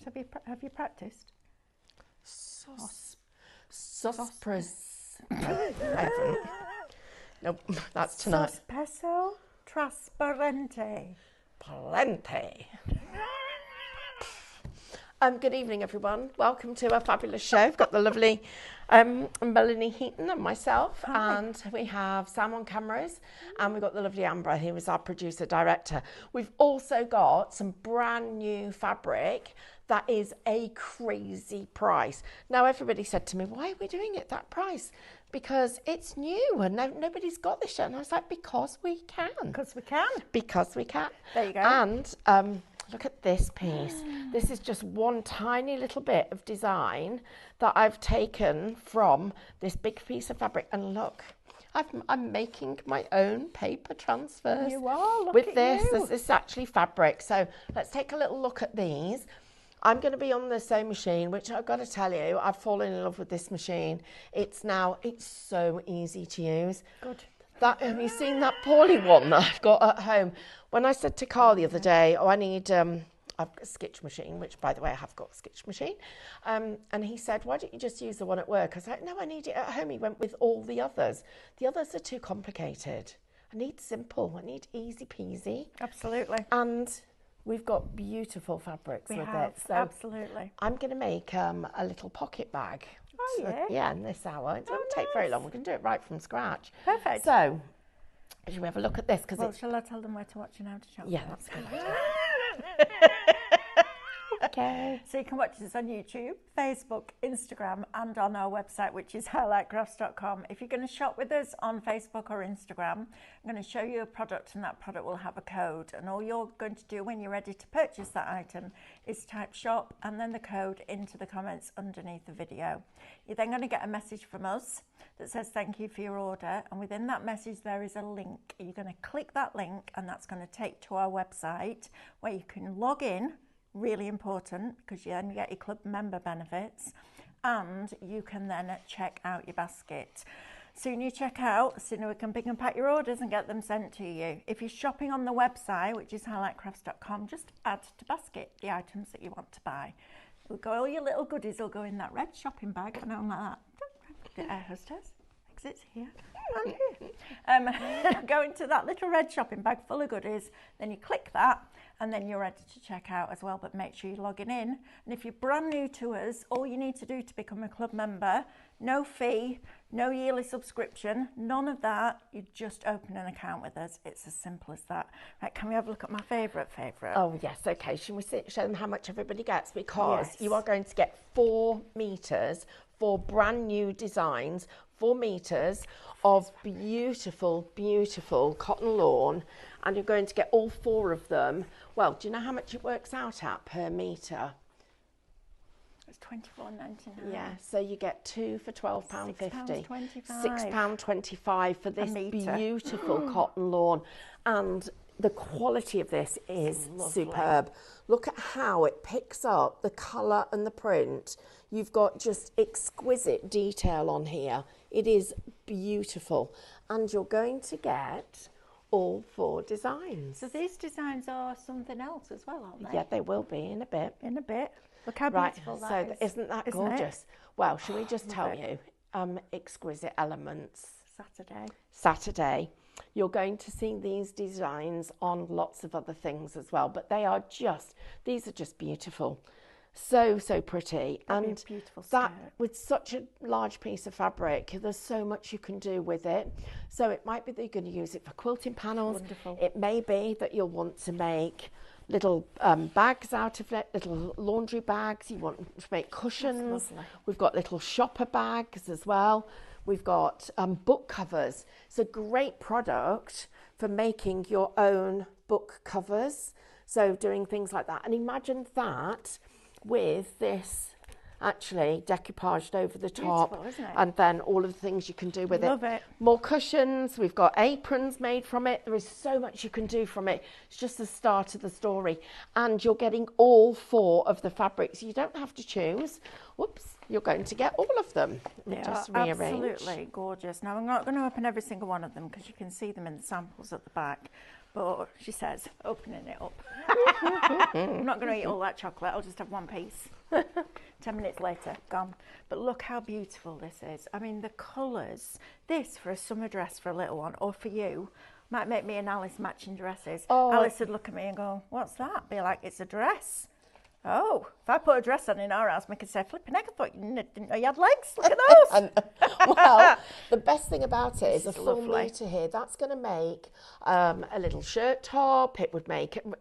Have you practiced? Sospres. No, I haven't. Nope, that's tonight. Sospeso trasparente. Plenty. Good evening, everyone. Welcome to a fabulous show. We've got the lovely Melanie Heaton and myself. Hi. And we have Sam on cameras, and we've got the lovely Amber, who is our producer director. We've also got some brand new fabric that is a crazy price. Now, everybody said to me, why are we doing it that price? Because it's new and nobody's got this yet. And I was like, because we can. Because we can. Because we can. There you go. And look at this piece. This is just one tiny little bit of design that I've taken from this big piece of fabric. And look, I'm making my own paper transfers. You are, look with at this. you. This is actually fabric. So let's take a little look at these. I'm going to be on the sewing machine, which I've got to tell you, I've fallen in love with this machine. It's so easy to use. Good. Have you seen that poorly one that I've got at home? When I said to Carl the other day, I need I've got a sketch machine, which, by the way, I have got a sketch machine. And he said, why don't you just use the one at work? I was like, no, I need it at home. He went with all the others. The others are too complicated. I need simple. I need easy peasy. Absolutely. And we've got beautiful fabrics with it. So absolutely. I'm going to make a little pocket bag. Oh, yeah? Yeah, in this hour. It won't take very long. We can do it right from scratch. Perfect. So, should we have a look at this? Well, shall I tell them where to watch and how to shop? Yeah, that's good. Okay. So you can watch this on YouTube, Facebook, Instagram, and on our website, which is highlightcrafts.com. If you're going to shop with us on Facebook or Instagram, I'm going to show you a product, and that product will have a code. And all you're going to do when you're ready to purchase that item is type shop and then the code into the comments underneath the video. You're then going to get a message from us that says thank you for your order, and within that message there is a link. You're going to click that link, and that's going to take to our website where you can log in. Really important, because you then get your club member benefits, and you can then check out your basket. Sooner you check out, the sooner we can pick and pack your orders and get them sent to you. If you're shopping on the website, which is highlightcrafts.com, just add to basket the items that you want to buy. All your little goodies will go in that red shopping bag, and I'm like that. The air hostess exits here. Go into that little red shopping bag full of goodies, then you click that, and then you're ready to check out as well. But make sure you're logging in. And if you're brand new to us, all you need to do to become a club member, no fee, no yearly subscription, none of that. You just open an account with us. It's as simple as that. Right, can we have a look at my favourite? Oh, yes, okay. Should we show them how much everybody gets? Because Yes. you are going to get 4 meters, 4 brand new designs, 4 meters of beautiful, beautiful cotton lawn, and you're going to get all 4 of them. Well, do you know how much it works out at per meter? It's $24.99. Yeah, so you get 2 for £12.50. £6.25. £6.25 for this metre. beautiful cotton lawn. And the quality of this is superb. Look at how it picks up the colour and the print. You've got just exquisite detail on here. It is beautiful. And you're going to get all 4 designs. So these designs are something else as well, aren't they? Yeah, they will be in a bit. In a bit. Look how Right, beautiful so that is. isn't that Isn't it? gorgeous? Well, shall we just tell Love you, Exquisite Elements, Saturday. you're going to see these designs on lots of other things as well, but these are just beautiful. So pretty. That'd be And a beautiful that, skirt. with such a large piece of fabric, there's so much you can do with it. So it might be that you're going to use it for quilting panels. Wonderful. It may be that you'll want to make little bags out of it, little laundry bags. You want to make cushions. lovely. We've got little shopper bags as well. We've got book covers. It's a great product for making your own book covers. So doing things like that. And imagine that with this actually decoupaged over the top. Beautiful, isn't it? And then all of the things you can do with Love it. More cushions. We've got aprons made from it. There is so much you can do from it. It's just the start of the story. And you're getting all 4 of the fabrics. You don't have to choose. whoops, you're going to get all of them. Let me just rearrange. Absolutely gorgeous. Now I'm not going to open every single one of them because you can see them in the samples at the back. But she says, opening it up. I'm not going to eat all that chocolate. I'll just have one piece. 10 minutes later, gone. But look how beautiful this is. I mean, the colours. This for a summer dress for a little one, or for you, might make me and Alice matching dresses. Oh. Alice would look at me and go, what's that? Be like, it's a dress. Oh, if I put a dress on in our house, we could say, flipping heck, I thought you didn't know you had legs. Look at those. Well, the best thing about it is a full lovely. metre here. That's going to make a little shirt top. It would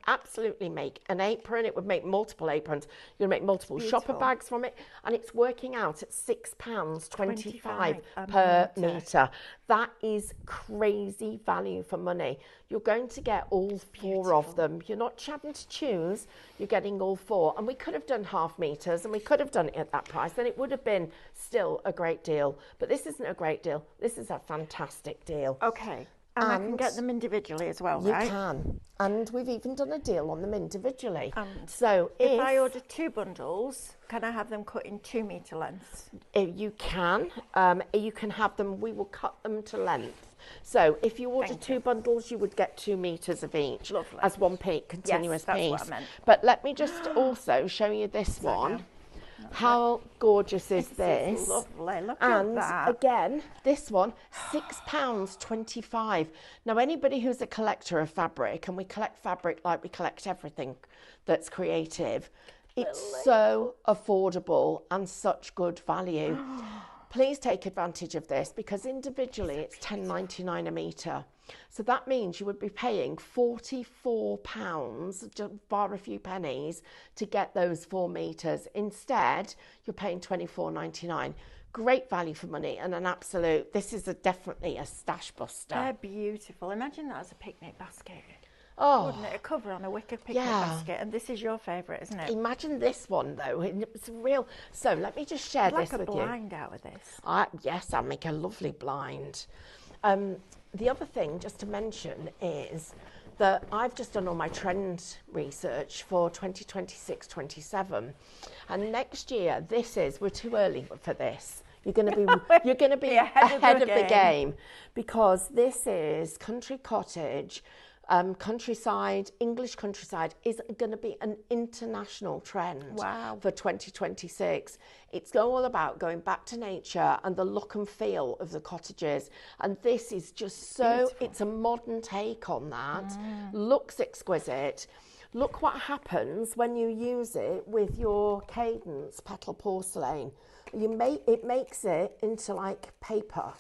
absolutely make an apron. It would make multiple aprons. You're going to make multiple shopper bags from it. And it's working out at £6.25 per metre. That is crazy value for money. You're going to get all four of them. You're not having to choose. You're getting all four. And we could have done half metres and we could have done it at that price. Then it would have been still a great deal. But this isn't a great deal. This is a fantastic deal. Okay. And I can get them individually as well, right? You can. And we've even done a deal on them individually. So if I order 2 bundles, can I have them cut in 2 metre lengths? You can. You can have them, we will cut them to length. So if you order 2 bundles, you would get 2 metres of each. Lovely. As one continuous yes, that's piece. What I meant. But let me just also show you this one. How gorgeous is this? Lovely. Look and at that. Again, this one, £6.25. Now, anybody who's a collector of fabric, and we collect fabric like we collect everything that's creative, it's so affordable and such good value. Please take advantage of this because individually it's £10.99 a metre. So that means you would be paying £44, just bar a few pennies, to get those 4 metres. Instead, you're paying £24.99. Great value for money and an absolute, this is definitely a stash buster. They're beautiful. Imagine that as a picnic basket. Oh, wouldn't it? A cover on a wicker picnic basket. And this is your favourite, isn't it? Imagine this one though. It's real. So let me just share this with you. Like a blind out of this. Yes, I'll make a lovely blind. The other thing just to mention is that I've just done all my trend research for 2026-27, and next year we're too early for this. You're going to be ahead of the game because this is country cottage. Countryside, English countryside is going to be an international trend for 2026. It's all about going back to nature and the look and feel of the cottages. And this is just so, beautiful. It's a modern take on that. Looks exquisite. Look what happens when you use it with your Cadence petal porcelain. It makes it into like paper.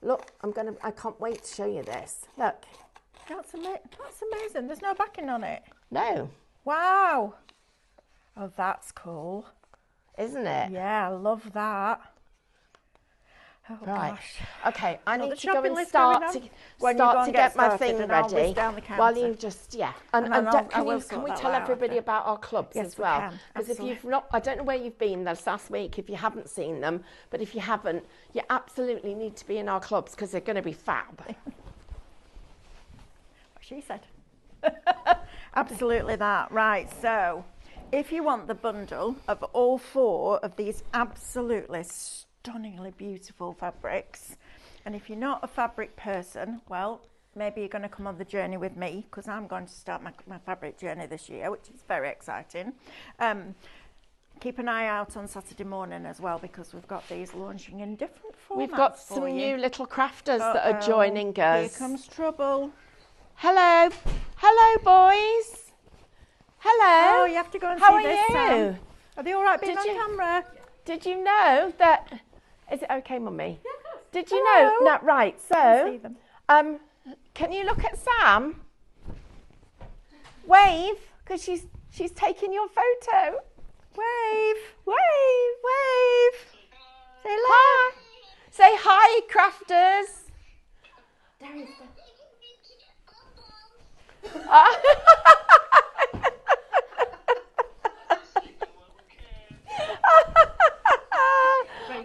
Look, I can't wait to show you this. Look. That's amazing. There's no backing on it. No. Wow. Oh, that's cool. Isn't it? Yeah, I love that. Oh, right. Gosh. Okay, I need to go and start to get my thing ready. While you just, And can we tell everybody about our clubs as well? Because if you've not, I don't know where you've been this last week, if you haven't seen them, but if you haven't, you absolutely need to be in our clubs because they're going to be fab. She said. Absolutely that. Right, so if you want the bundle of all 4 of these absolutely stunningly beautiful fabrics, and if you're not a fabric person, well, maybe you're going to come on the journey with me because I'm going to start my fabric journey this year, which is very exciting. Keep an eye out on Saturday morning as well because we've got these launching in different formats. We've got some new little crafters that are joining us. Here comes trouble. Hello, boys. Hello. Oh, you have to go and How see this. How are you? Are they all right being on camera? Did you know that? Is it okay, Mummy? Yeah, of course. Did you know? No, right. So, see them. Can you look at Sam? Wave, because she's taking your photo. Wave. Say hello. Hi. Say hi, crafters. There is the... Right,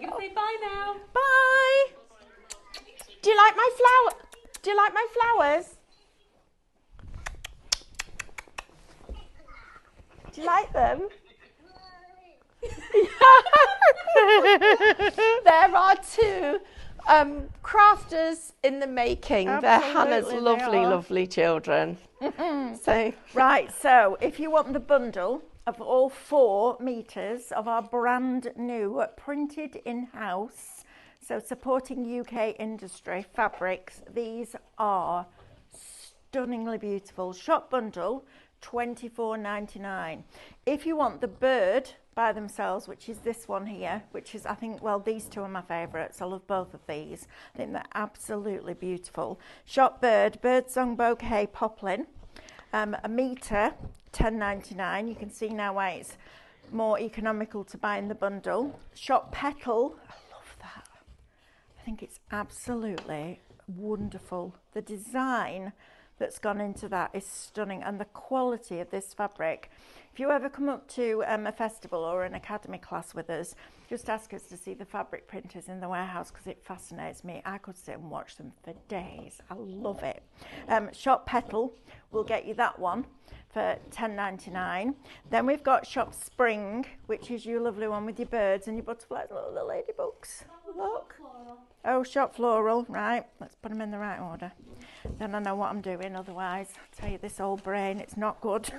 you're gonna say bye now. Bye. Do you like my flower? Do you like my flowers? Do you like them? There are two crafters in the making. They're Hannah's lovely children. So Right, so if you want the bundle of all 4 meters of our brand new printed in-house, so supporting UK industry fabrics, these are stunningly beautiful. Shop bundle, $24.99. If you want the bird by themselves, which is this one here, which is, I think, well, these two are my favourites. I love both of these. I think they're absolutely beautiful. Shop bird, birdsong bouquet poplin, a metre, $10.99. You can see now why it's more economical to buy in the bundle. Shop petal, I love that. I think it's absolutely wonderful. The design that's gone into that is stunning, and the quality of this fabric. If you ever come up to a festival or an academy class with us, just ask us to see the fabric printers in the warehouse, because it fascinates me. I could sit and watch them for days. I love it. Shop petal, we'll get you that one for $10.99. Then we've got Shop Spring, which is your lovely one with your birds and your butterflies. Look, the ladybugs. Look. Oh, Shop Floral. Right, let's put them in the right order. Then I know what I'm doing, otherwise I'll tell you, this old brain, it's not good.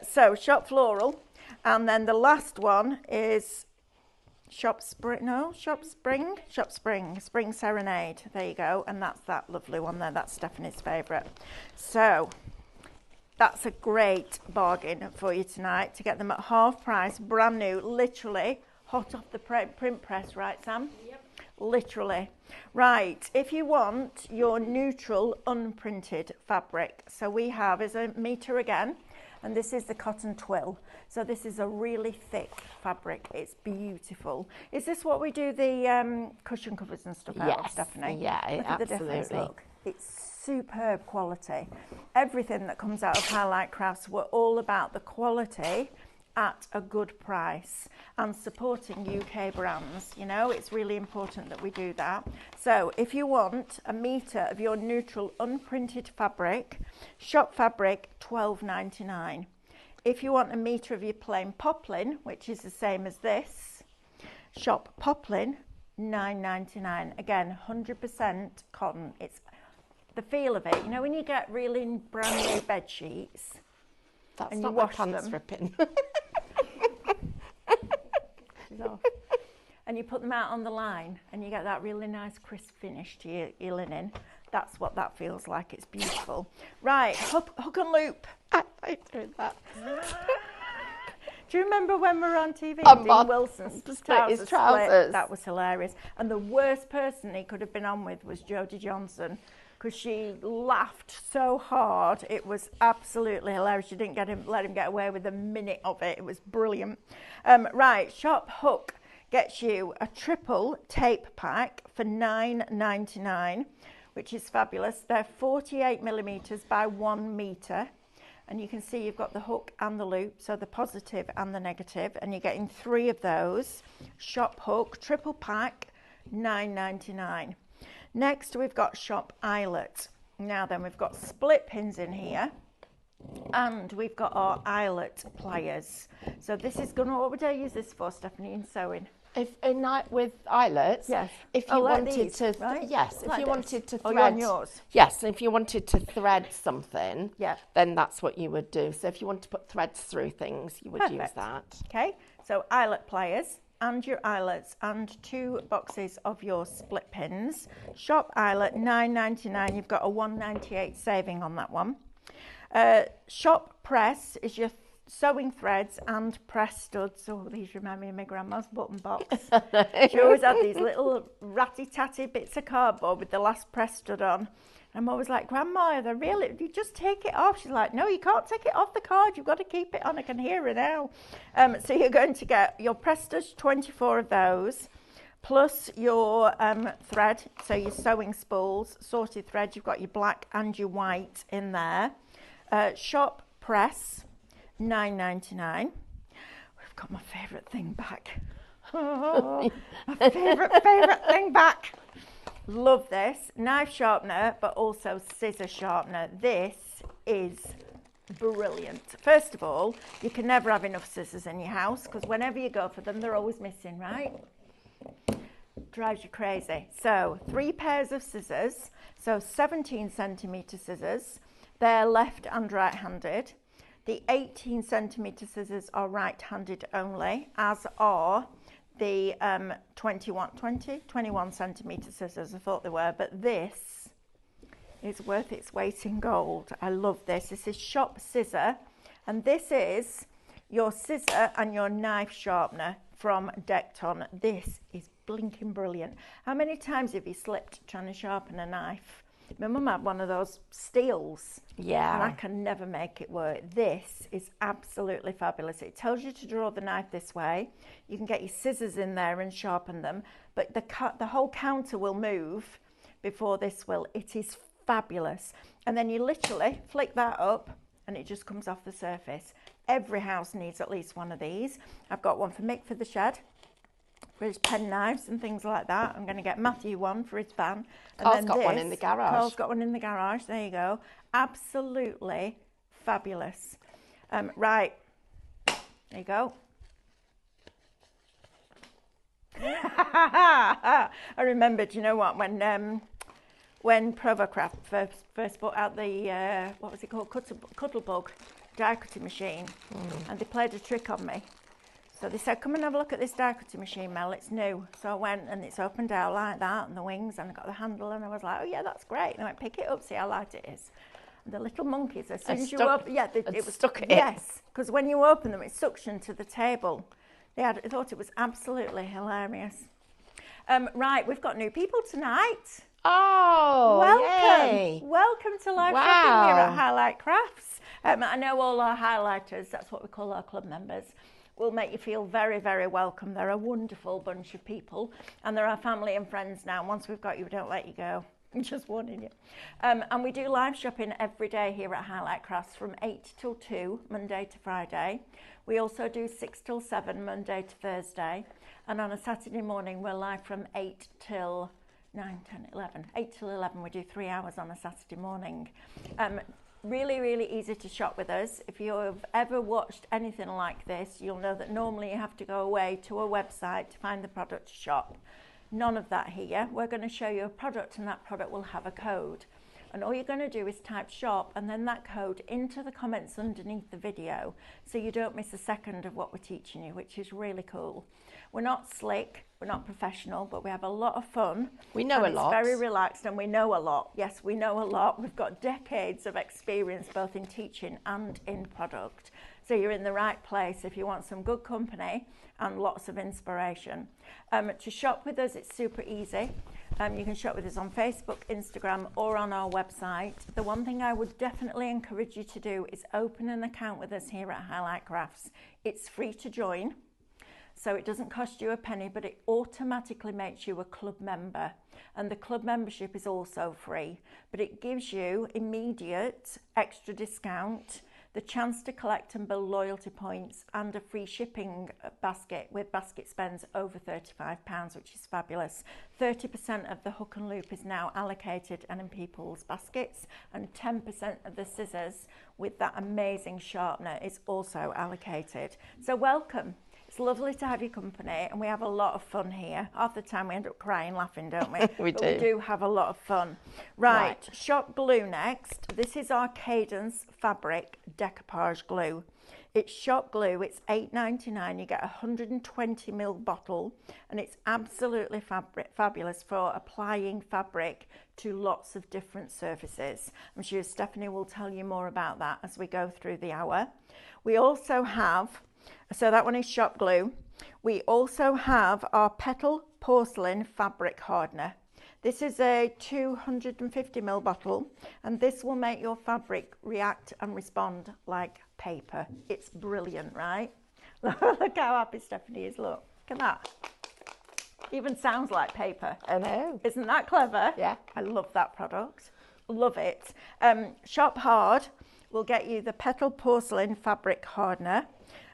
So Shop Floral, and then the last one is Shop Spring, Spring Serenade. There you go, and that's that lovely one there. That's Stephanie's favourite. So that's a great bargain for you tonight, to get them at half price, brand new, literally hot off the print press, right, Sam? Yep. Literally. Right, if you want your neutral unprinted fabric, so we have is a metre again, and this is the cotton twill. So this is a really thick fabric. It's beautiful. Is this what we do the cushion covers and stuff out of, Stephanie? Yeah, look absolutely. At the difference, look. It's superb quality. Everything that comes out of Highlight Crafts, we're all about the quality at a good price and supporting UK brands. You know, it's really important that we do that. So if you want a metre of your neutral unprinted fabric, shop fabric, $12.99. If you want a metre of your plain poplin, which is the same as this, shop poplin, $9.99. Again, 100% cotton. It's the feel of it. You know, when you get really brand new bed sheets, that's and not you my wash pants them. ripping. Off. And you put them out on the line and you get that really nice crisp finish to your linen. That's what that feels like. It's beautiful. Right, hook and loop. I like doing that. Do you remember when we were on TV? Dean Wilson split his trousers. That was hilarious. And the worst person he could have been on with was Jodie Johnson, because she laughed so hard. It was absolutely hilarious. She didn't let him get away with a minute of it. It was brilliant. Right, Shop Hook gets you a triple tape pack for $9.99, which is fabulous. They're 48 millimetres by 1 metre. And you can see you've got the hook and the loop, so the positive and the negative, and you're getting 3 of those. Shop Hook, triple pack, $9.99. Next, we've got Shop Eyelet. Now then, we've got split pins in here, and we've got our eyelet pliers. So this is what would I use this for, Stephanie, in sewing? If with eyelets, yes. If you wanted these, to, right? yes. Like if you this. wanted to Oh, thread, you're on yours. Yes. If you wanted to thread something, yeah, then that's what you would do. So if you want to put threads through things, you would Perfect. use that. Okay. So eyelet pliers and your eyelets and 2 boxes of your split pins. Shop Eyelet, $9.99. You've got a $1.98 saving on that one. Shop Press is your sewing threads and press studs. Oh, these remind me of my grandma's button box. She always had these little ratty-tatty bits of cardboard with the last press stud on. I'm always like, Grandma, they're really, you just take it off. She's like, no, you can't take it off the card. You've got to keep it on. I can hear her now. So you're going to get your press studs, 24 of those, plus your thread, so your sewing spools, sorted thread. You've got your black and your white in there. Shop Press, $9.99. We've got my favourite thing back. Oh, my favourite thing back. Love this. Knife sharpener, but also scissor sharpener. This is brilliant. First of all, you can never have enough scissors in your house because whenever you go for them, they're always missing, right? Drives you crazy. So 3 pairs of scissors, so 17 centimetre scissors. They're left and right-handed. The 18 centimetre scissors are right-handed only, as are the 21 centimetre scissors. I thought they were, but this is worth its weight in gold. I love this. This is Shop Scissor, and this is your scissor and your knife sharpener from Decton. This is blinking brilliant. How many times have you slipped trying to sharpen a knife? My mum had one of those steels. Yeah. And I can never make it work. This is absolutely fabulous. It tells you to draw the knife this way. You can get your scissors in there and sharpen them, but the whole counter will move before this will. It is fabulous. And then you literally flick that up and it just comes off the surface. Every house needs at least one of these. I've got one for Mick for the shed, for his pen knives and things like that. I'm going to get Matthew one for his van. Carl's got one in the garage. Carl's got one in the garage. There you go. Absolutely fabulous. Right. There you go. I remembered, you know what, when Provocraft first brought out the, what was it called, Cuttlebug die cutting machine, and they played a trick on me. So they said, come and have a look at this die cutting machine, Mel, it's new. So I went and it's opened out like that and the wings, and I got the handle, and I was like, oh yeah, that's great. And I went, pick it up, see how light it is. And the little monkeys, as soon as you open, yeah, it was stuck it. Yes, because when you open them, it's suction to the table. I thought it was absolutely hilarious. Right, we've got new people tonight. Oh, welcome. Yay. Welcome to live shopping here at Highlight Crafts. I know all our highlighters, that's what we call our club members, will make you feel very, very welcome. They're a wonderful bunch of people, and they're our family and friends now. Once we've got you, we don't let you go. I'm just warning you. And we do live shopping every day here at Highlight Crafts from 8 till 2, Monday to Friday. We also do 6 till 7, Monday to Thursday. And on a Saturday morning, we're live from 8 till 9, 10, 11. 8 till 11, we do 3 hours on a Saturday morning. Really, really easy to shop with us. If you've ever watched anything like this, you'll know that normally you have to go away to a website to find the product to shop. None of that here. We're going to show you a product, and that product will have a code. And all you're going to do is type shop and then that code into the comments underneath the video, so you don't miss a second of what we're teaching you, which is really cool. We're not slick, we're not professional, but we have a lot of fun. We know a lot. It's very relaxed, and we know a lot. Yes, we know a lot. We've got decades of experience both in teaching and in product. So you're in the right place if you want some good company and lots of inspiration. To shop with us, it's super easy. You can shop with us on Facebook, Instagram, or on our website. The one thing I would definitely encourage you to do is open an account with us here at Highlight Crafts. It's free to join, so it doesn't cost you a penny, but it automatically makes you a club member. And the club membership is also free, but it gives you immediate extra discount, the chance to collect and build loyalty points, and a free shipping basket with basket spends over £35, which is fabulous. 30% of the hook and loop is now allocated and in people's baskets, and 10% of the scissors with that amazing sharpener is also allocated. So welcome. It's lovely to have your company, and we have a lot of fun here. Half the time we end up crying laughing, don't we? We but do. We do have a lot of fun. Right, shop glue next. This is our Cadence Fabric Decoupage Glue. It's shop glue, it's $8.99. You get a 120ml bottle, and it's absolutely fabulous for applying fabric to lots of different surfaces. I'm sure Stephanie will tell you more about that as we go through the hour. We also have, so that one is shop glue. We also have our Petal Porcelain Fabric Hardener. This is a 250ml bottle, and this will make your fabric react and respond like paper. It's brilliant, right? Look how happy Stephanie is, look at that. Even sounds like paper. I know. Isn't that clever? Yeah. I love that product. Love it. Shop Hard will get you the Petal Porcelain Fabric Hardener.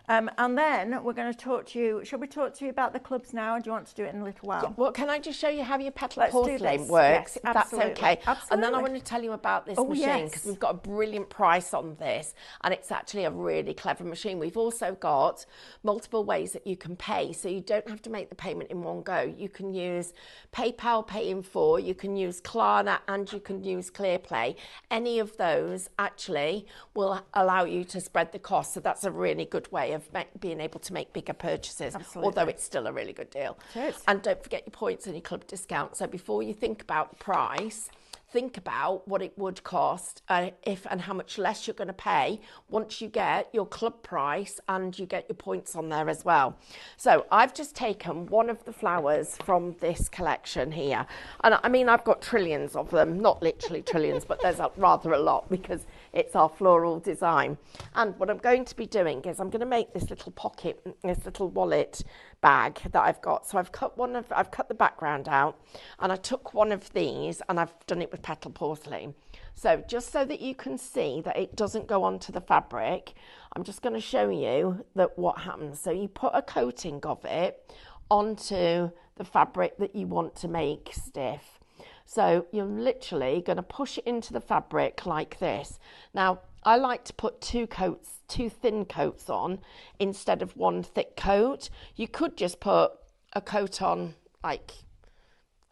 And then we're going to talk to you. Shall we talk to you about the clubs now? Or do you want to do it in a little while? Yeah, well, can I just show you how your petal Let's do porcelain this. works? Yes, If that's okay. Absolutely. And then I want to tell you about this machine, because we've got a brilliant price on this, and it's actually a really clever machine. We've also got multiple ways that you can pay, so you don't have to make the payment in one go. You can use PayPal, Pay in 4, you can use Klarna, and you can use ClearPlay. Any of those actually will allow you to spread the cost, so that's a really good way of being able to make bigger purchases. Absolutely. Although it's still a really good deal. It is. And don't forget your points and your club discount. So before you think about the price, think about what it would cost if and how much less you're going to pay once you get your club price and you get your points on there as well. So I've just taken one of the flowers from this collection here. And I mean, I've got trillions of them, not literally trillions, but there's rather a lot because it's our floral design. And what I'm going to be doing is I'm going to make this little pocket, this little wallet bag that I've got. So I've cut the background out, and I took one of these and I've done it with petal porcelain. So just so that you can see that it doesn't go onto the fabric, I'm just going to show you that what happens. So you put a coating of it onto the fabric that you want to make stiff. So you're literally going to push it into the fabric like this. Now, I like to put two thin coats on instead of one thick coat. You could just put a coat on like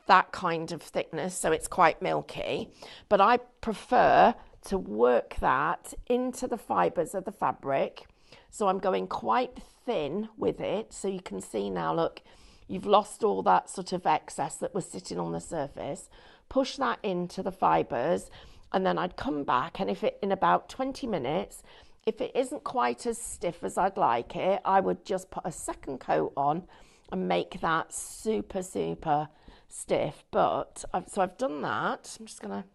that kind of thickness, so it's quite milky. But I prefer to work that into the fibres of the fabric. So I'm going quite thin with it. So you can see now, look, you've lost all that sort of excess that was sitting on the surface. Push that into the fibres, and then I'd come back, and if it in about 20 minutes, if it isn't quite as stiff as I'd like it, I would just put a second coat on and make that super, super stiff. But I've done that. I'm just going to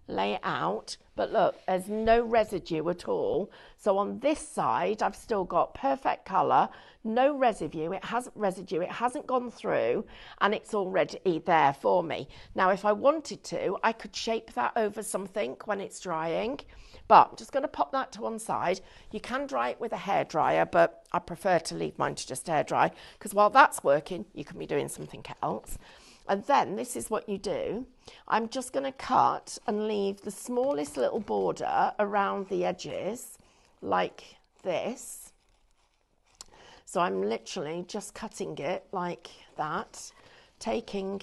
lay it out, but look, there's no residue at all. So on this side, I've still got perfect colour, no residue. It hasn't gone through, and it's already there for me. Now, if I wanted to, I could shape that over something when it's drying, but I'm just going to pop that to one side. You can dry it with a hairdryer, but I prefer to leave mine to just air dry, because while that's working, you can be doing something else. And then this is what you do. I'm just going to cut and leave the smallest little border around the edges like this. So I'm literally just cutting it like that, leaving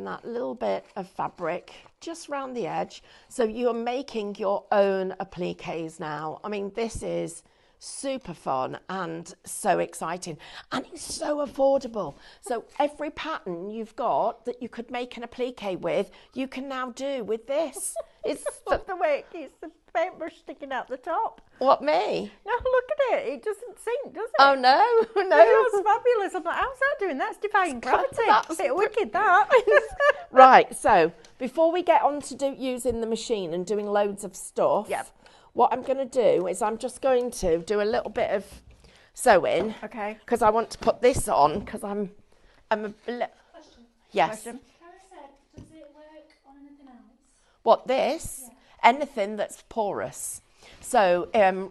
that little bit of fabric just round the edge. So you're making your own appliques now. I mean, this is super fun and so exciting, and it's so affordable. So every pattern you've got that you could make an applique with, you can now do with this. It's the way it keeps the paintbrush sticking out the top. What, me? No, look at it. It doesn't sink, does it? Oh no, no. It was fabulous. I'm like, how's that doing? That's defying gravity. That's a bit wicked, that. Right, so before we get on to using the machine and doing loads of stuff, Yep. What I'm going to do is I'm just going to do a little bit of sewing. Okay. Because I want to put this on, because I'm a... Question. Yes. Question. Cara said, does it work on anything else? What, this? Yeah. Anything that's porous. So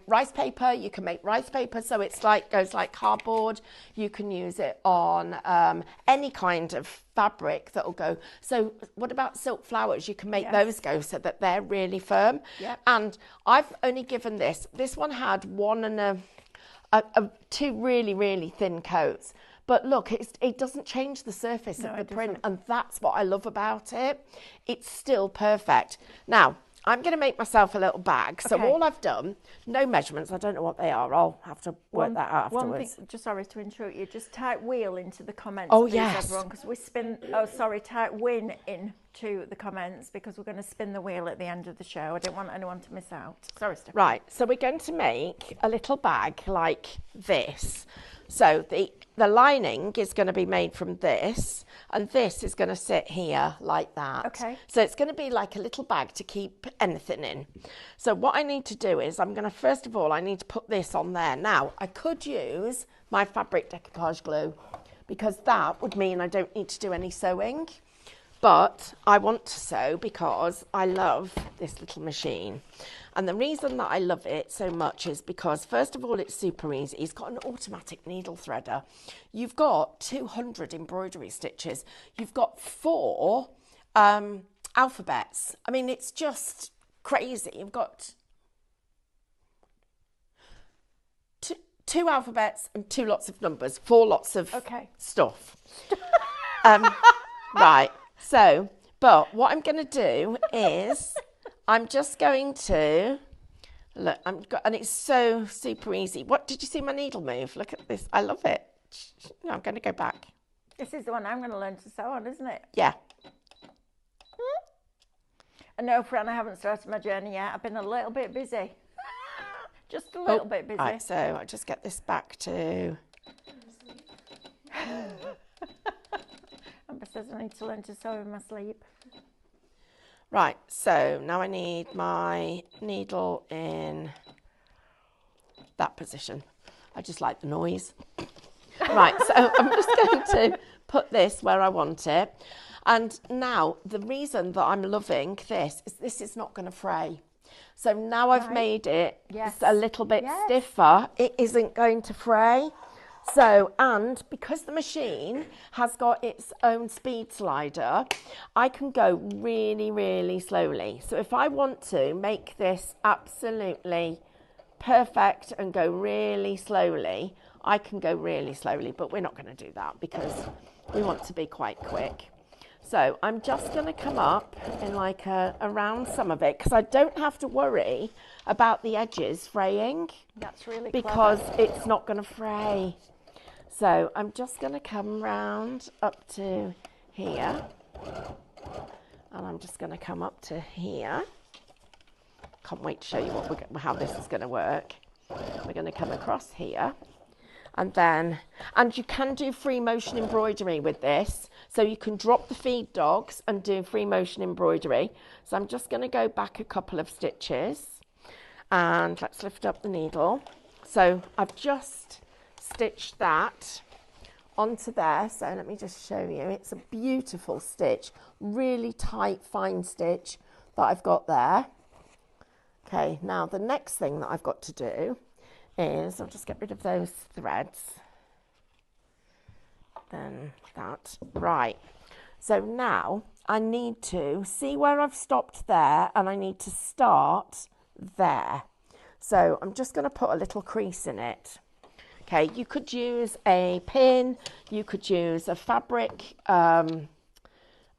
rice paper, you can make rice paper, so it's like goes like cardboard. You can use it on any kind of fabric that'll go. So what about silk flowers? You can make those go so that they're really firm. Yep. And I've only given this one had one and two really, really thin coats. But look, it doesn't change the surface of the print, and that's what I love about it. It's still perfect. Now, I'm going to make myself a little bag. So all I've done, no measurements, I don't know what they are. I'll have to work that out afterwards. One thing, just sorry to interrupt you, just type wheel into the comments, Oh, please, yes. everyone, because we spin, type win into the comments, because we're going to spin the wheel at the end of the show. I don't want anyone to miss out. Sorry, Stephanie. Right, so we're going to make a little bag like this. So the lining is going to be made from this, and this is going to sit here like that. Okay. So it's going to be like a little bag to keep anything in. So what I need to do is I'm going to, first of all, I need to put this on there. Now, I could use my fabric decoupage glue, because that would mean I don't need to do any sewing. But I want to sew because I love this little machine. And the reason that I love it so much is because, first of all, it's super easy. It's got an automatic needle threader. You've got 200 embroidery stitches. You've got 4 alphabets. I mean, it's just crazy. You've got two alphabets and 2 lots of numbers, 4 lots of stuff. Right. So, but what I'm going to do is I'm just going to look. And it's so super easy. What did you see my needle move? Look at this. I love it. No, I'm going to go back. This is the one I'm going to learn to sew on, isn't it? Yeah. And no, Fran, I haven't started my journey yet. I've been a little bit busy. Just a little bit busy. Right, so I'll just get this back to... Amber says I need to learn to sew in my sleep. Right, so now I need my needle in that position. I just like the noise. Right, so I'm just going to put this where I want it. And now the reason that I'm loving this is not going to fray. So now I've made it a little bit stiffer, it isn't going to fray. So, and because the machine has got its own speed slider, I can go really, really slowly. So if I want to make this absolutely perfect and go really slowly, I can go really slowly, but we're not going to do that because we want to be quite quick. So I'm just going to come up in like around some of it because I don't have to worry about the edges fraying. That's really because clever. It's not going to fray. So I'm just going to come round up to here, and I'm just going to come up to here. Can't wait to show you how this is going to work. We're going to come across here, and you can do free motion embroidery with this. So you can drop the feed dogs and do free motion embroidery. So I'm just going to go back a couple of stitches, and let's lift up the needle. So I've just stitched that onto there, so let me just show you. It's a beautiful stitch, really tight fine stitch that I've got there. Okay, now the next thing that I've got to do is I'll just get rid of those threads, then that. Right, so now I need to see where I've stopped there, and I need to start there. So I'm just going to put a little crease in it. Okay, you could use a pin, you could use a fabric, a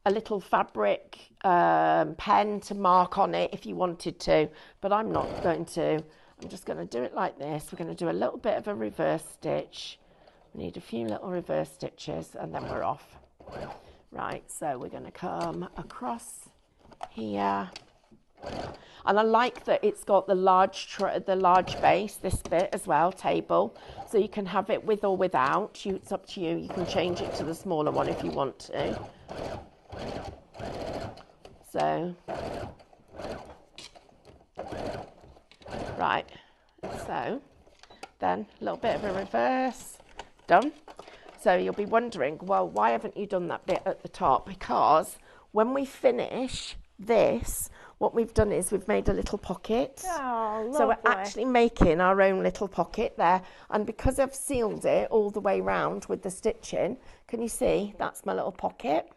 little fabric pen to mark on it if you wanted to, but I'm not going to. I'm just going to do it like this. We're going to do a little bit of a reverse stitch. We need a few little reverse stitches and then we're off. Right, so we're going to come across here. And I like that it's got the large base, this bit as well, table. So you can have it with or without. It's up to you. You can change it to the smaller one if you want to. So, right. So, then a little bit of a reverse. Done. So you'll be wondering, well, why haven't you done that bit at the top? Because when we finish this, what we've done is we've made a little pocket. Oh, so we're actually making our own little pocket there. And because I've sealed it all the way round with the stitching, can you see? That's my little pocket.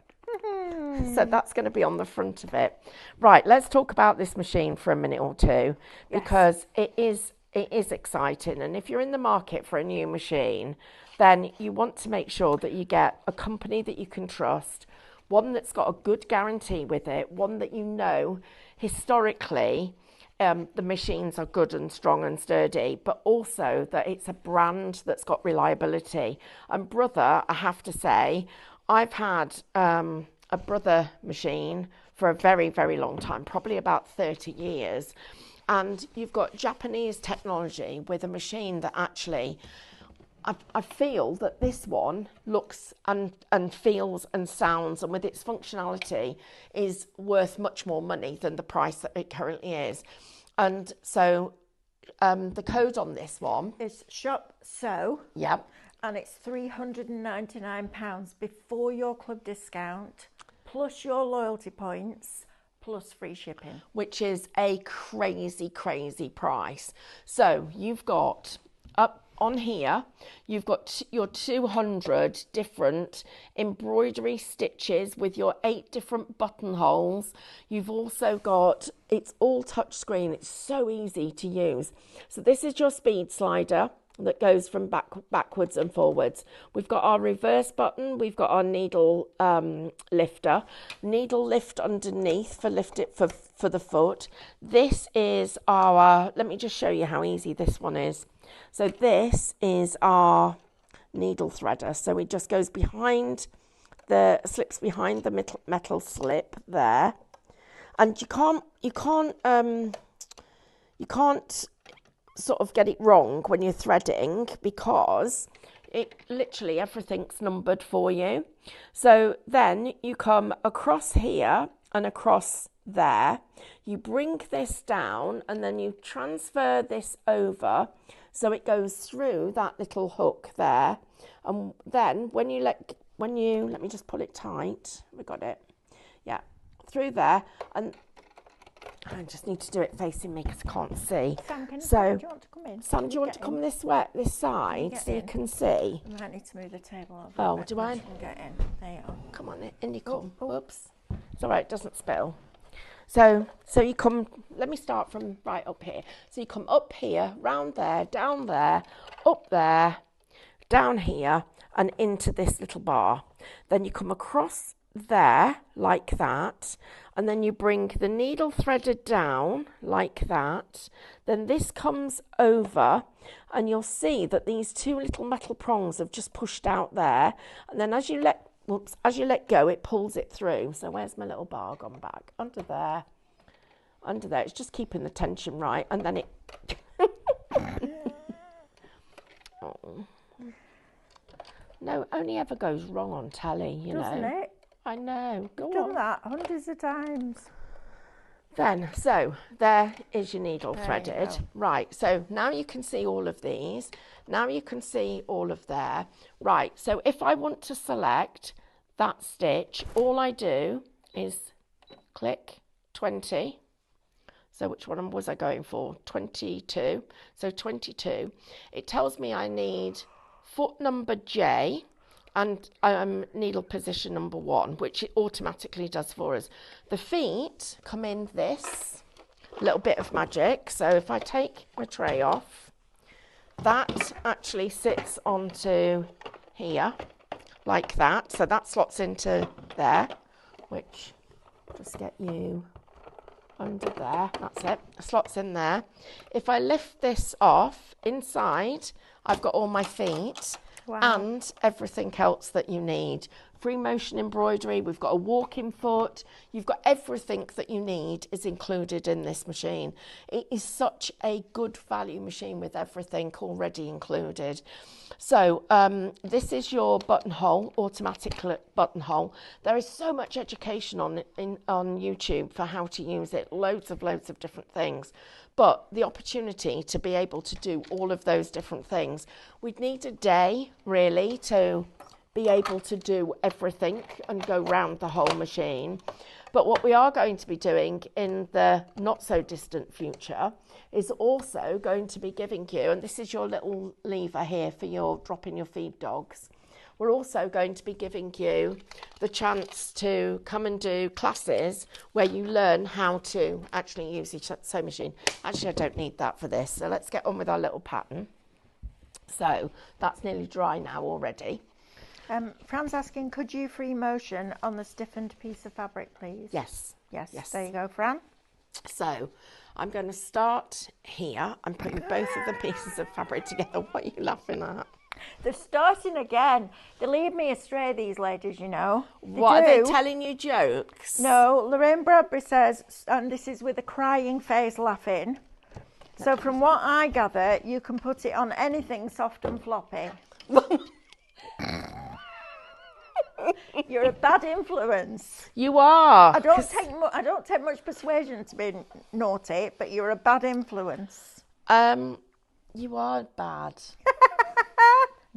So that's going to be on the front of it. Right, let's talk about this machine for a minute or two, because it is exciting. And if you're in the market for a new machine, then you want to make sure that you get a company that you can trust, one that's got a good guarantee with it, one that you know historically the machines are good and strong and sturdy, but also that it's a brand that's got reliability. And Brother, I have to say, I've had a Brother machine for a very, very long time, probably about 30 years. And you've got Japanese technology with a machine that actually, I feel that this one looks and feels and sounds, and with its functionality is worth much more money than the price that it currently is. And so the code on this one is Shop Sew. Yep. And it's £399 before your club discount, plus your loyalty points, plus free shipping. Which is a crazy, crazy price. So you've got up on here, you've got your 200 different embroidery stitches with your 8 different buttonholes. You've also got, it's all touchscreen. It's so easy to use. So this is your speed slider that goes from backwards and forwards. We've got our reverse button, we've got our needle lifter, needle lift underneath for lift it for the foot. This is our, let me just show you how easy this one is. So this is our needle threader. So it just goes behind slips behind the metal slip there, and you can't sort of get it wrong when you're threading, because it literally everything's numbered for you. So then you come across here and across there, you bring this down, and then you transfer this over so it goes through that little hook there. And then when you let me just pull it tight, we got it, yeah, through there. And I just need to do it facing me because I can't see. Sam, do you want to come in? Sam, do you want to come this side so you can see? You might need to move the table over. Oh, do I? You can get in. There you are. Come on, in you come. Oh. Whoops. It's all right, it doesn't spill. So you come, let me start from right up here. So you come up here, round there, down there, up there, down here, and into this little bar. Then you come across there like that, and then you bring the needle threaded down like that. Then this comes over, and you'll see that these 2 little metal prongs have just pushed out there, and then as you let go, it pulls it through. So where's my little bar gone back? Under there. It's just keeping the tension right, and then it oh. No, only ever goes wrong on telly, you Doesn't know. it? I know. Go I've done on. that hundreds of times. Then, so there is your needle There you threaded. go. Right, so now you can see all of these. Now you can see all of there. Right, so if I want to select that stitch, all I do is click 20. So which one was I going for? 22. So 22. It tells me I need foot number J and needle position number 1, which it automatically does for us. The feet come in this little bit of magic. So if I take my tray off, that actually sits onto here like that. So that slots into there, which just get you under there. That's it. Slots in there. If I lift this off, inside I've got all my feet. Wow. And everything else that you need. Free motion embroidery, we've got a walking foot, you've got everything that you need is included in this machine. It is such a good value machine with everything already included. So this is your buttonhole, automatic buttonhole. There is so much education on YouTube for how to use it, loads of different things. But the opportunity to be able to do all of those different things, we'd need a day really to be able to do everything and go round the whole machine. But what we are going to be doing in the not so distant future is also going to be giving you, and this is your little lever here for your dropping your feed dogs. We're also going to be giving you the chance to come and do classes where you learn how to actually use your sewing machine. Actually, I don't need that for this. So let's get on with our little pattern. So that's nearly dry now already. Fran's asking, could you free motion on the stiffened piece of fabric, please? Yes. Yes. There you go, Fran. So I'm going to start here. I'm putting both of the pieces of fabric together. What are you laughing at? They're starting again. They lead me astray, these ladies, you know. What, are they telling you jokes? No, Lorraine Bradbury says, and this is with a crying face laughing. So from what I gather, you can put it on anything soft and floppy. You're a bad influence. You are. I don't take much persuasion to be naughty, but you're a bad influence. You are bad.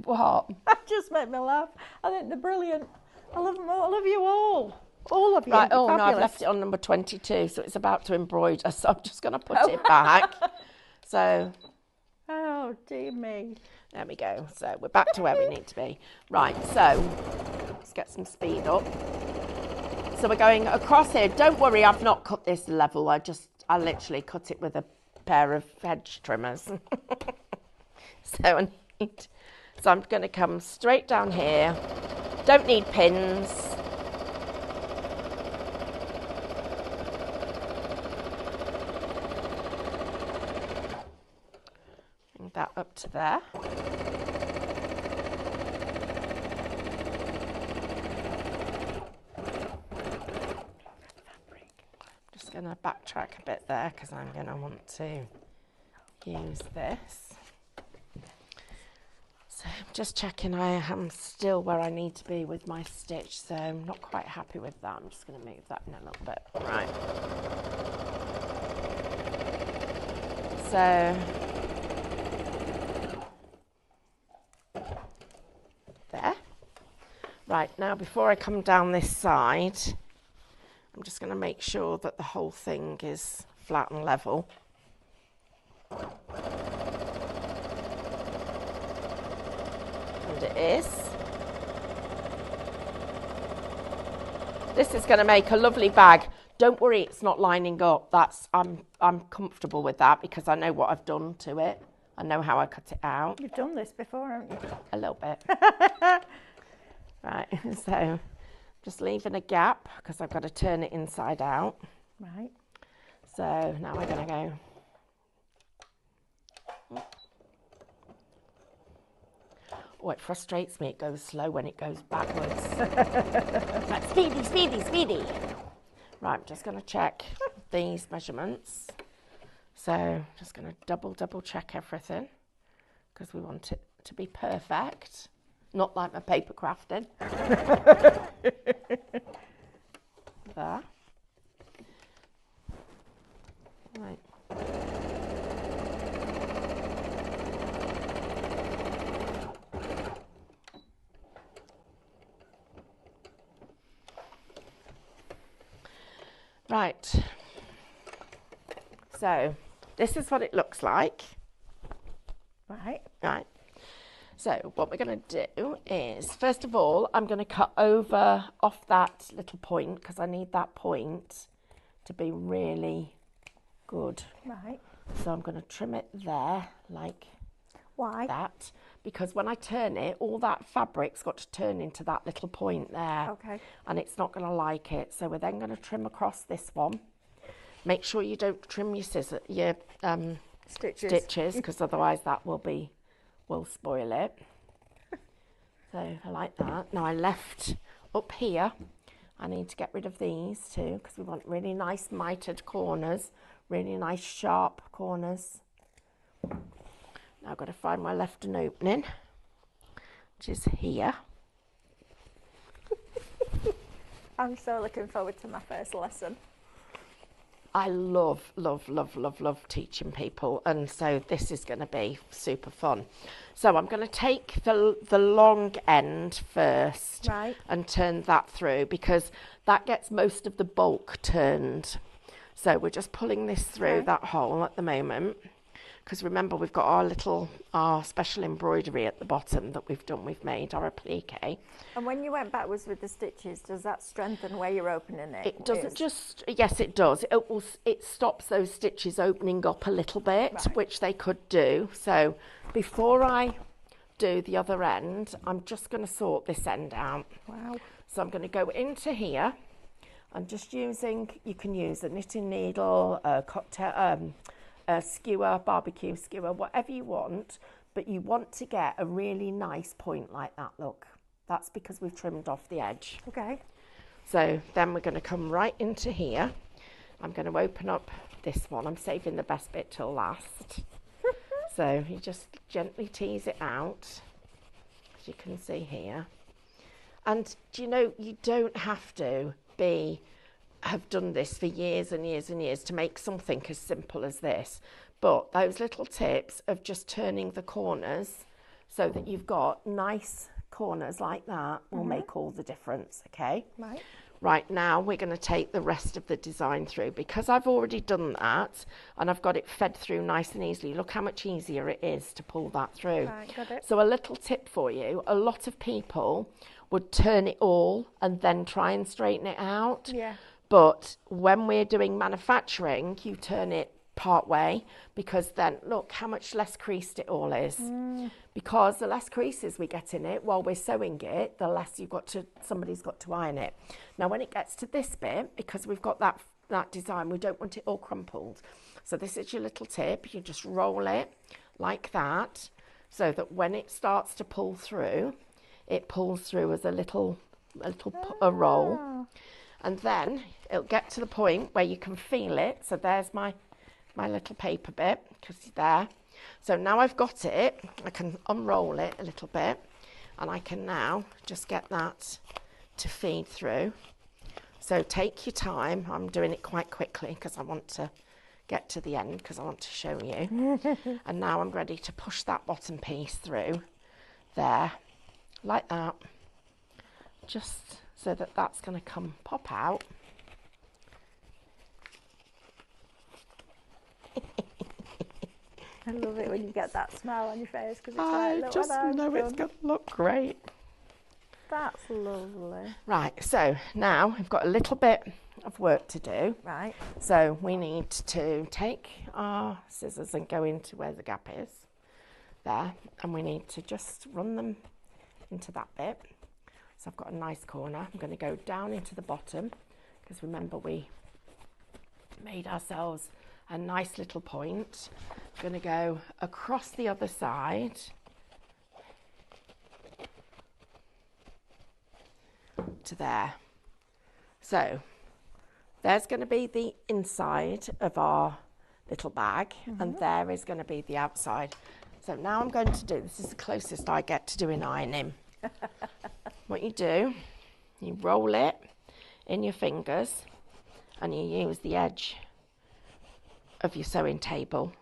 What? That just made me laugh. I think they're brilliant. I love them all. I love you all. All of right. Oh, no, I've Fabulous. left it on number 22, so it's about to embroider, so I'm just going to put it back. So, Oh, dear me. there we go. So, we're back to where we need to be. Right, so, let's get some speed up. So, we're going across here. Don't worry, I've not cut this level. I literally cut it with a pair of hedge trimmers. So I'm going to come straight down here. Don't need pins. Bring that up to there. Just going to backtrack a bit there because I'm going to want to use this. So I'm just checking I am still where I need to be with my stitch, so I'm not quite happy with that. I'm just going to move that in a little bit. Right. So there. Right, now before I come down this side, I'm just going to make sure that the whole thing is flat and level. And it is. This is going to make a lovely bag. Don't worry, it's not lining up. I'm comfortable with that because I know what I've done to it. I know how I cut it out. You've done this before, haven't you? A little bit. Right, so just leaving a gap because I've got to turn it inside out. Right. So now we're going to go. Oh, it frustrates me. It goes slow when it goes backwards. It's like speedy, speedy, speedy. Right, I'm just going to check these measurements. So just going to double check everything because we want it to be perfect. Not like my paper crafting. There. Right. Right. So this is what it looks like. Right. Right. So what we're going to do is, first of all, I'm going to cut over off that little point because I need that point to be really good. Right. So I'm going to trim it there like Why? that because when I turn it, all that fabric's got to turn into that little point there. Okay. And it's not going to like it. So we're then going to trim across this one. Make sure you don't trim your stitches because otherwise that will spoil it. So I like that. Now I left up here. I need to get rid of these too because we want really nice mitered corners, really nice sharp corners. Now I've got to find my left an opening, which is here. I'm so looking forward to my first lesson. I love teaching people, and so this is going to be super fun. So I'm going to take the long end first, Right. and turn that through because that gets most of the bulk turned. So we're just pulling this through that hole at the moment. Because remember, we've got our special embroidery at the bottom that we've made, our applique. And when you went backwards with the stitches, does that strengthen where you're opening it? It doesn't yes, it does. It stops those stitches opening up a little bit, Right. which they could do. So before I do the other end, I'm just going to sort this end out. Wow. So I'm going to go into here. I'm just you can use a knitting needle, a skewer, barbecue skewer, whatever you want, but you want to get a really nice point like that, look. That's because we've trimmed off the edge. Okay. So then we're going to come right into here. I'm going to open up this one. I'm saving the best bit till last. So you just gently tease it out, as you can see here. And do you know, you don't have to have done this for years and years and years to make something as simple as this. But those little tips of just turning the corners so that you've got nice corners like that will make all the difference, okay? Right. Right, now we're going to take the rest of the design through. Because I've already done that and I've got it fed through nice and easily, look how much easier it is to pull that through. Right, got it. So a little tip for you, a lot of people would turn it all and then try and straighten it out. Yeah. But when we're doing manufacturing, you turn it part way, because then look how much less creased it all is. Because the less creases we get in it while we're sewing it, the less somebody's got to iron it. Now when it gets to this bit, because we've got that design, we don't want it all crumpled. So this is your little tip. You just roll it like that, so that when it starts to pull through, it pulls through as a little roll. And then it'll get to the point where you can feel it. So there's my little paper bit, because it's there. So now I've got it, I can unroll it a little bit, and I can now just get that to feed through. So take your time. I'm doing it quite quickly because I want to get to the end, because I want to show you. And now I'm ready to push that bottom piece through there, like that, just so that that's going to pop out. I love it when you get that smile on your face, because it's I like, look just what I've know it's done. going to look great. That's lovely. Right, so now we've got a little bit of work to do. Right. So we need to take our scissors and go into where the gap is there, and we need to just run them into that bit. So I've got a nice corner. I'm going to go down into the bottom, because remember we made ourselves a nice little point. I'm going to go across the other side to there. So there's going to be the inside of our little bag, and there is going to be the outside. So now I'm going to do, this is the closest I get to doing ironing. What you do, you roll it in your fingers and you use the edge of your sewing table.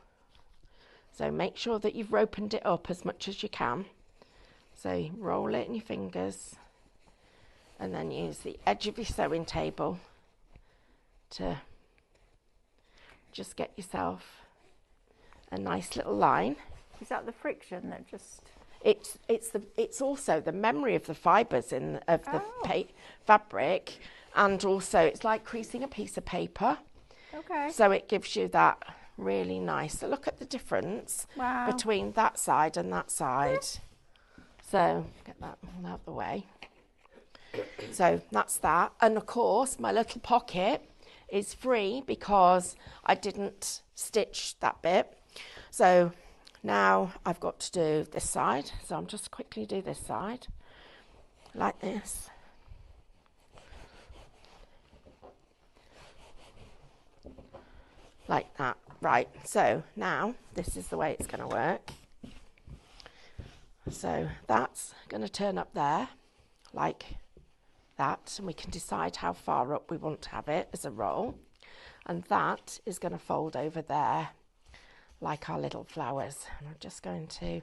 So make sure that you've opened it up as much as you can. So you roll it in your fingers and then use the edge of your sewing table to just get yourself a nice little line. Is that the friction that just... It's also the memory of the fibres of the fabric, and also it's like creasing a piece of paper. Okay. So it gives you that really nice. So look at the difference between that side and that side. So get that all out the way. So that's that. And of course my little pocket is free because I didn't stitch that bit. So now I've got to do this side, so I'm just quickly do this side, like this. Like that. Right, so now this is the way it's going to work. So that's going to turn up there, like that, and we can decide how far up we want to have it as a roll. And that is going to fold over there, like our little flowers. And I'm just going to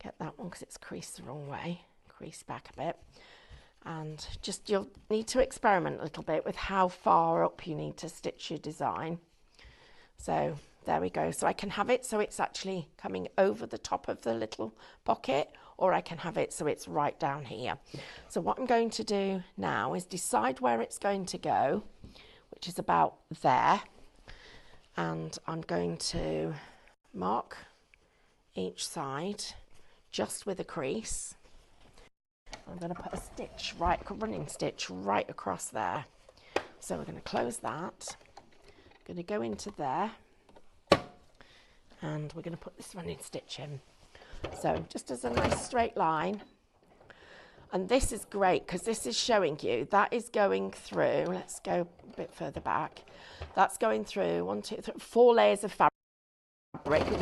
get that one because it's creased the wrong way, crease back a bit. And just you'll need to experiment a little bit with how far up you need to stitch your design. So there we go. So I can have it so it's actually coming over the top of the little pocket, or I can have it so it's right down here. So what I'm going to do now is decide where it's going to go, which is about there. And I'm going to mark each side just with a crease. I'm going to put a stitch, running stitch right across there. So we're going to close that. I'm going to go into there and we're going to put this running stitch in. So just as a nice straight line. And this is great because this is showing you that is going through, let's go a bit further back. That's going through 1, 2, 3, 4 layers of fabric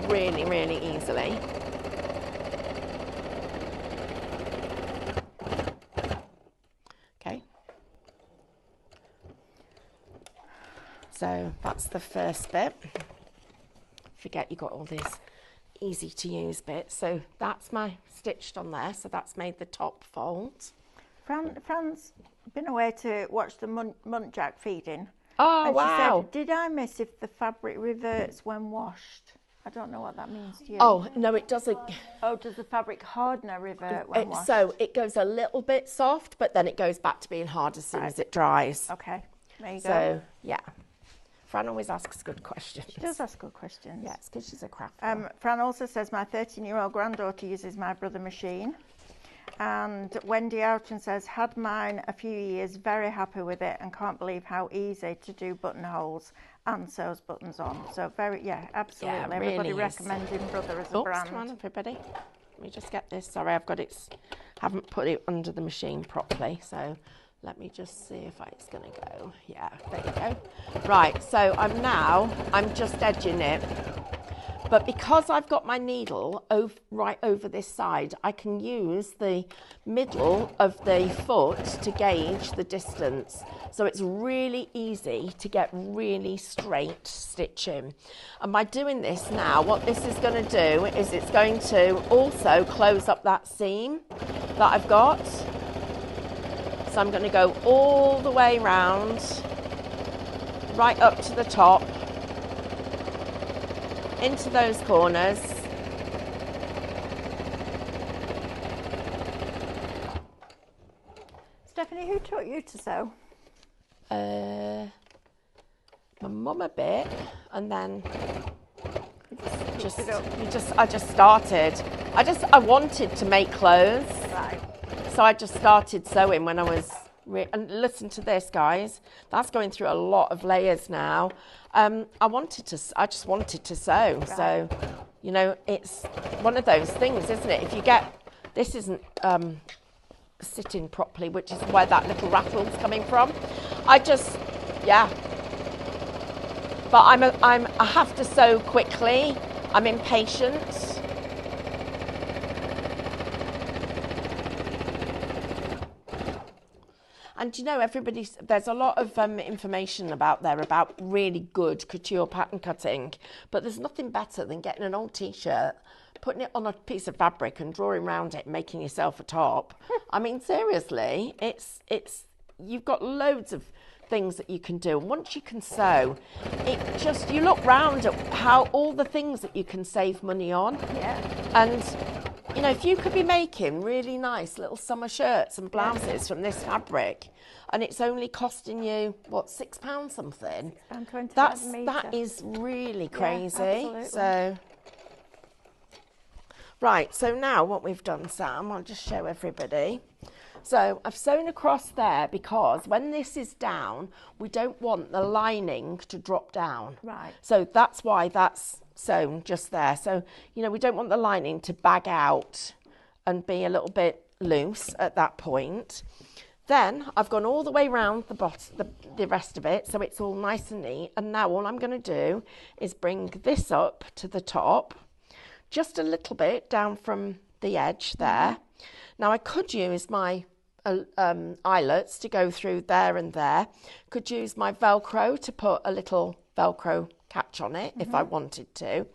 really, really easily. Okay. So that's the first bit. Forget you got all these easy to use bits. So that's my stitched on there. So that's made the top fold. Fran's been away to watch the muntjac feeding. Oh, and wow. She said, did I miss if the fabric reverts when washed? I don't know what that means to you. Oh, no, it doesn't. Oh, does the fabric hardener revert when washed? So it goes a little bit soft, but then it goes back to being hard as soon as it dries. Okay, there you go. So, yeah. Fran always asks good questions. She does ask good questions. Yeah, it's because she's a crafter. Fran also says, my 13-year-old granddaughter uses my brother machine. And Wendy Oughton says, had mine a few years, very happy with it and can't believe how easy to do buttonholes and sews buttons on. So absolutely. Yeah, Everybody really recommending Brother as a brand. Come on, everybody. Let me just get this. Sorry, haven't put it under the machine properly. So let me just see if it's going to go. Yeah, there you go. Right, so I'm just edging it. But because I've got my needle right over this side, I can use the middle of the foot to gauge the distance. So it's really easy to get really straight stitching. And by doing this now, what this is going to do is it's going to also close up that seam that I've got. So I'm going to go all the way round, right up to the top, into those corners. Stephanie, who taught you to sew? My mum a bit, and then I just started. I wanted to make clothes, Right. so I just started sewing when I was. And listen to this, guys. That's going through a lot of layers now. I just wanted to sew. Right. So, it's one of those things, isn't it? If you this isn't sitting properly, which is where that little rattle's coming from. But I have to sew quickly. I'm impatient. And there's a lot of information about really good couture pattern cutting, but there's nothing better than getting an old t-shirt, putting it on a piece of fabric and drawing around it and making yourself a top. I mean, seriously, you've got loads of things that you can do. And once you can sew, you look round at how all the things that you can save money on. Yeah. And if you could be making really nice little summer shirts and blouses from this fabric, and it's only costing you, £6 something? That is really crazy. Yeah, so, right, so now what we've done, Sam, I'll just show everybody. So I've sewn across there because when this is down, we don't want the lining to drop down. Right. So that's why that's sewn just there. So, we don't want the lining to bag out and be a little bit loose at that point. Then I've gone all the way around the rest of it, so it's all nice and neat. And now all I'm going to do is bring this up to the top, just a little bit down from the edge there. Now I could use my eyelets to go through there and there. Could use my Velcro to put a little Velcro catch on it if I wanted to.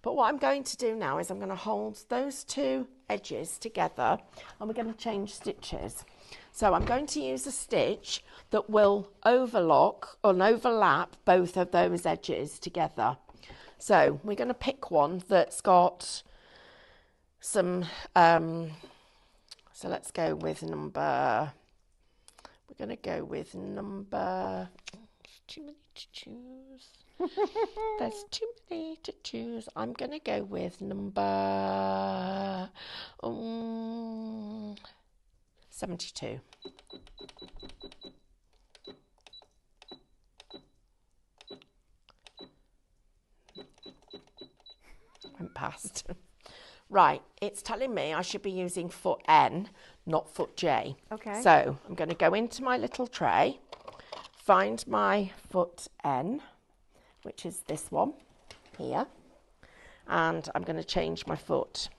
But what I'm going to do now is I'm going to hold those two edges together and we're going to change stitches. So I'm going to use a stitch that will overlock and overlap both of those edges together. So we're going to pick one that's got some, so let's go with number, we're going to go with number, too many to choose. There's too many to choose. I'm going to go with number 72. Went past. Right, it's telling me I should be using foot N, not foot J. Okay. So I'm going to go into my little tray, find my foot N, which is this one here, and I'm going to change my foot.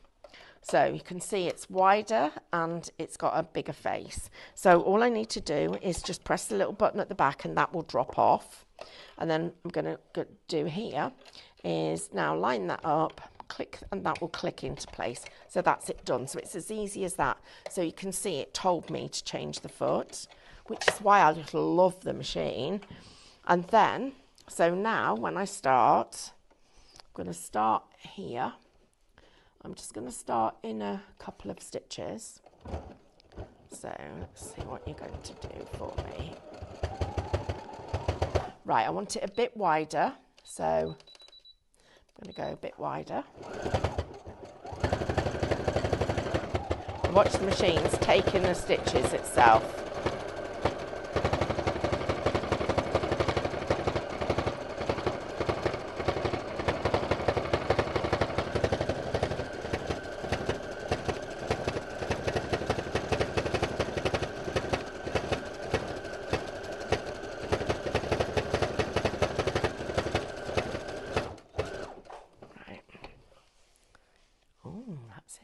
So you can see it's wider and it's got a bigger face. So all I need to do is just press the little button at the back and that will drop off. And then I'm going to do here is now line that up, click and that will click into place. So that's it done. So it's as easy as that. So you can see it told me to change the foot, which is why I just love the machine. And then, so now when I start, I'm going to start here. I'm just going to start in a couple of stitches. So let's see what you're going to do for me. Right, I want it a bit wider, so I'm going to go a bit wider. Watch the machine's taking the stitches itself.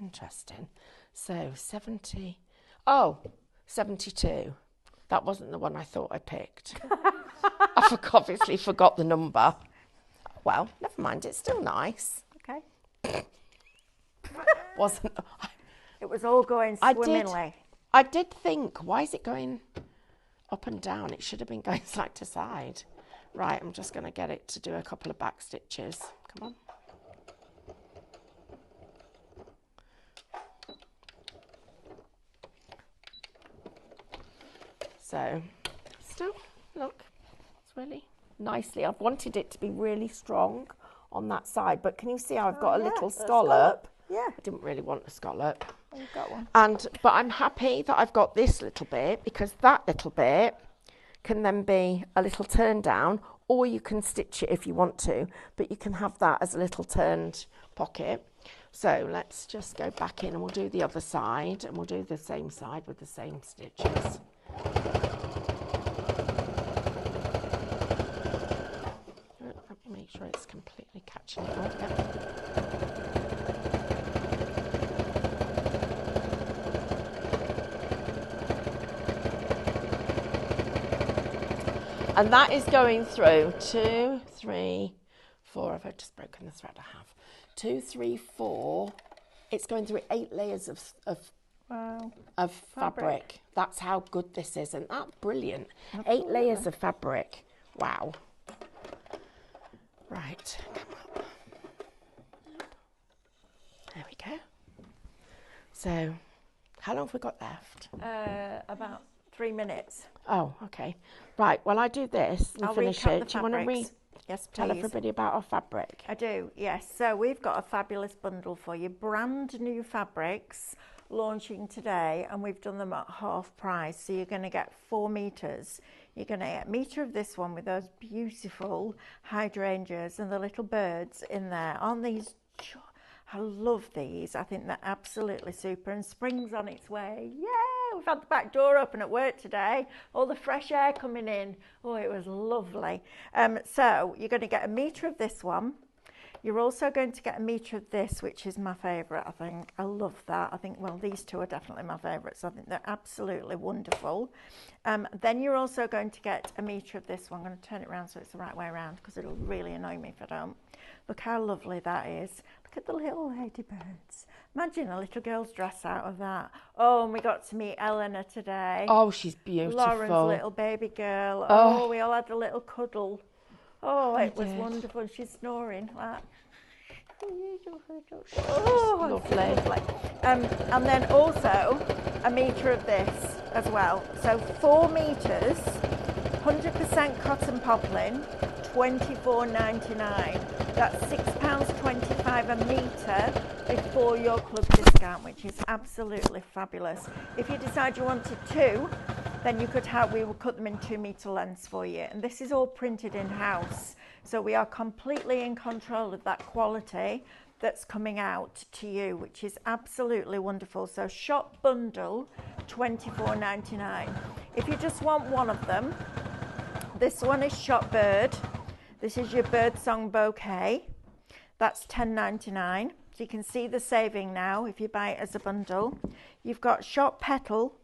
Interesting. So 70, oh, 72. That wasn't the one I thought I picked. I obviously forgot the number. Well, never mind, it's still nice. Okay. Wasn't. It was all going swimmingly. I did think, why is it going up and down? It should have been going side to side. Right, I'm just going to get it to do a couple of back stitches. Come on. So, still, look, it's really nicely. I've wanted it to be really strong on that side, but can you see how I've got a little scallop? Yeah. I didn't really want a scallop. Well, you've got one. But I'm happy that I've got this little bit, because that little bit can then be a little turn down, or you can stitch it if you want to, but you can have that as a little turned pocket. So let's just go back in and we'll do the other side, and we'll do the same side with the same stitches. Let me make sure it's completely catching it all. And that is going through 2, 3, 4. I've just broken the thread I have. 2, 3, 4. It's going through 8 layers of fabric. That's how good this is. Isn't that brilliant? Absolutely. 8 layers of fabric. Wow. Right, come up. There we go. So, how long have we got left? About 3 minutes. Oh, okay. Right, well, I do this and I'll finish recap it. Do you want to tell everybody about our fabric? I do, yes. So we've got a fabulous bundle for you. Brand new fabrics launching today, and we've done them at half price. So you're going to get 4 meters. You're going to get a meter of this one with those beautiful hydrangeas and the little birds in there. Aren't these? I love these. I think they're absolutely super, and spring's on its way. Yeah, we've had the back door open at work today. All the fresh air coming in. Oh, it was lovely. So you're going to get a meter of this one. You're also going to get a metre of this, which is my favourite, I think. I love that. I think, well, these two are definitely my favourites. I think they're absolutely wonderful. Then you're also going to get a metre of this one. I'm going to turn it around so it's the right way around, because it'll really annoy me if I don't. Look how lovely that is. Look at the little ladybirds. Imagine a little girl's dress out of that. Oh, and we got to meet Eleanor today. Oh, she's beautiful. Lauren's little baby girl. Oh, we all had a little cuddle. Oh, it was wonderful. She's snoring like. Oh, lovely. And then also a metre of this as well. So 4 metres, 100% cotton poplin, $24.99. That's £6.25 a metre before your club discount, which is absolutely fabulous. If you decide you wanted 2, then you could have, we will cut them in 2 metre lengths for you. And this is all printed in-house. So we are completely in control of that quality that's coming out to you, which is absolutely wonderful. So shop bundle, $24.99. If you just want one of them, this one is shop bird. This is your bird song bouquet. That's $10.99. So you can see the saving now if you buy it as a bundle. You've got shop petal.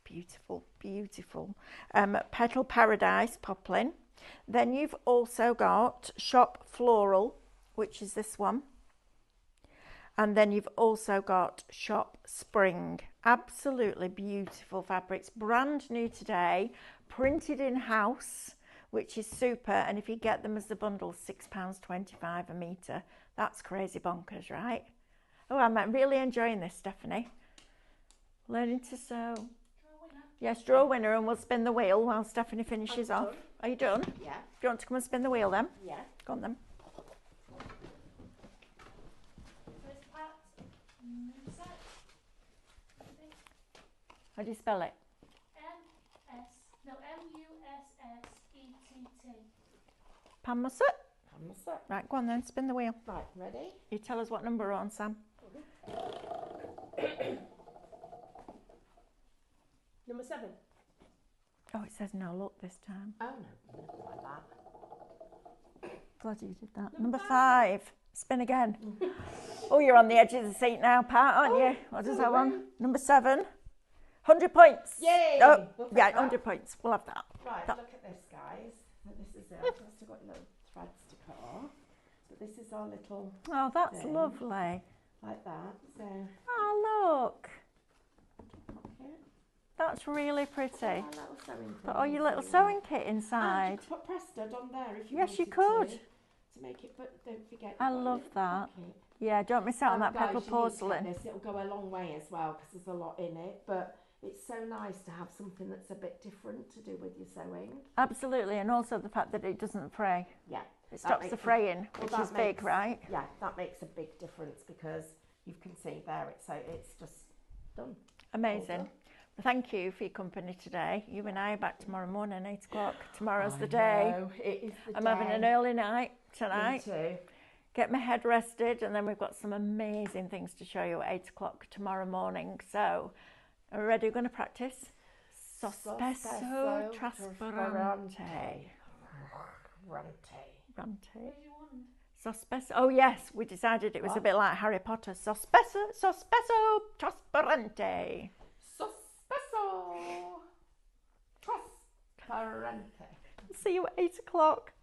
Beautiful, beautiful. Petal Paradise poplin. Then you've also got shop floral, which is this one. And then you've also got Shop Spring. Absolutely beautiful fabrics, brand new today, printed in-house, which is super. And if you get them as the bundle, £6.25 a metre. That's crazy bonkers, right? Oh, I'm really enjoying this, Stephanie. Learning to sew. Yes, draw a winner and we'll spin the wheel while Stephanie finishes off. Are you done? Yeah. Do you want to come and spin the wheel then? Yeah. Go on then. First part, Mussett. How do you spell it? M-U-S-S-E-T-T. Pan Musset? Hammerset. Right, go on then, spin the wheel. Right, ready? You tell us what number we're on, Sam. Number 7. Oh, it says no luck this time. Oh no, nothing like that. Glad you did that. Number 5. Spin again. Oh, you're on the edge of the seat now, Pat, aren't you? What does that one? Number 7. 100 points. Yay! Oh, We'll take yeah, that. 100 points. We'll have that. Right, That- look at this, guys. So this is it. I've still got little threads to cut off. But this is our little, Oh, that's Then- lovely. like that. So, Oh, look. pocket. That's really pretty. Our little sewing Put all your little thing. sewing kit And you inside. could put Preston on there if you Yes, you wanted could. To make it, but don't forget. I you've got a love little that. pocket. Yeah, don't miss out on that Guys, pepper you need to get porcelain. This. It'll go a long way as well because there's a lot in it, but it's so nice to have something that's a bit different to do with your sewing. Absolutely, and also the fact that it doesn't fray. Yeah. It stops the makes- fraying, well, which that is big, makes- right? Yeah, that makes a big difference because you can see there it's just done. Amazing. Well Well, thank you for your company today. You and I are back tomorrow morning, 8 o'clock. Tomorrow's I the day. know, it is the I'm day. having an early night Me tonight. too. Get my head rested, and then we've got some amazing things to show you at 8 o'clock tomorrow morning. So, are we ready? We're going to practice. Sospeso trasparente. Rante. Where's your wand? Sospeso. Oh yes, we decided it was a What? bit like Harry Potter. Sospeso trasparente. Sospeso trasparente. See you at 8 o'clock.